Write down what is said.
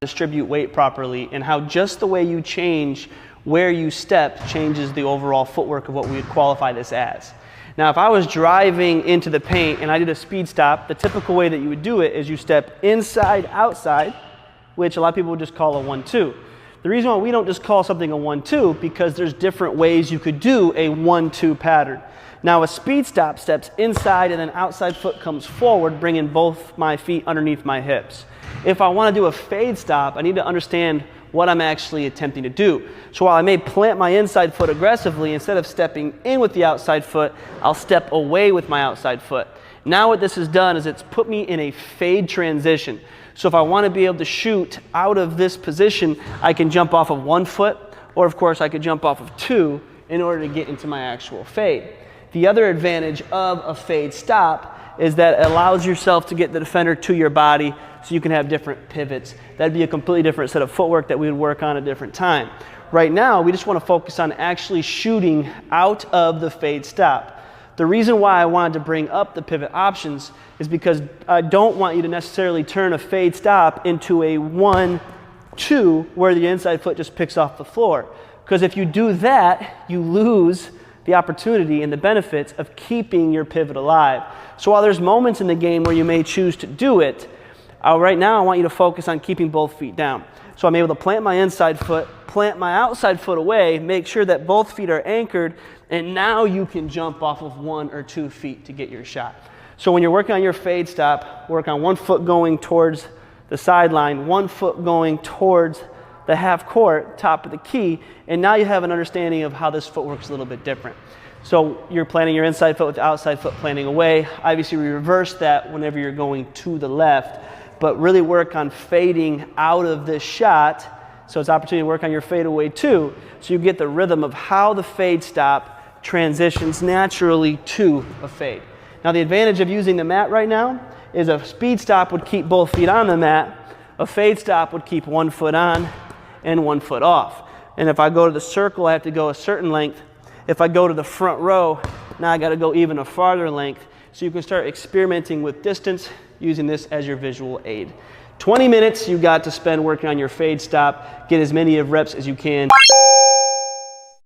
Distribute weight properly, and how just the way you change where you step changes the overall footwork of what we would qualify this as. Now, if I was driving into the paint and I did a speed stop, the typical way that you would do it is you step inside, outside, which a lot of people would just call a 1-2. The reason why we don't just call something a 1-2, because there's different ways you could do a 1-2 pattern. Now, a speed stop steps inside and then outside foot comes forward, bringing both my feet underneath my hips. If I want to do a fade stop, I need to understand what I'm actually attempting to do. So while I may plant my inside foot aggressively, instead of stepping in with the outside foot, I'll step away with my outside foot. Now what this has done is it's put me in a fade transition. So if I want to be able to shoot out of this position, I can jump off of 1 foot, or of course I could jump off of 2 in order to get into my actual fade. The other advantage of a fade stop is that it allows yourself to get the defender to your body so you can have different pivots. That'd be a completely different set of footwork that we would work on at a different time. Right now, we just want to focus on actually shooting out of the fade stop. The reason why I wanted to bring up the pivot options is because I don't want you to necessarily turn a fade stop into a 1-2 where the inside foot just picks off the floor. Because if you do that, you lose the opportunity and the benefits of keeping your pivot alive. So while there's moments in the game where you may choose to do it, right now I want you to focus on keeping both feet down. So I'm able to plant my inside foot, plant my outside foot away, make sure that both feet are anchored, and now you can jump off of 1 or 2 feet to get your shot. So when you're working on your fade stop, work on 1 foot going towards the sideline, 1 foot going towards the half court, top of the key, and now you have an understanding of how this footwork is a little bit different. So you're planting your inside foot with the outside foot planting away. Obviously, we reverse that whenever you're going to the left, but really work on fading out of this shot. So it's an opportunity to work on your fadeaway too, so you get the rhythm of how the fade stop transitions naturally to a fade. Now, the advantage of using the mat right now is a speed stop would keep both feet on the mat. A fade stop would keep 1 foot on and 1 foot off. And if I go to the circle, I have to go a certain length. If I go to the front row, now I got to go even a farther length. So you can start experimenting with distance using this as your visual aid. 20 minutes you got to spend working on your fade stop. Get as many of reps as you can.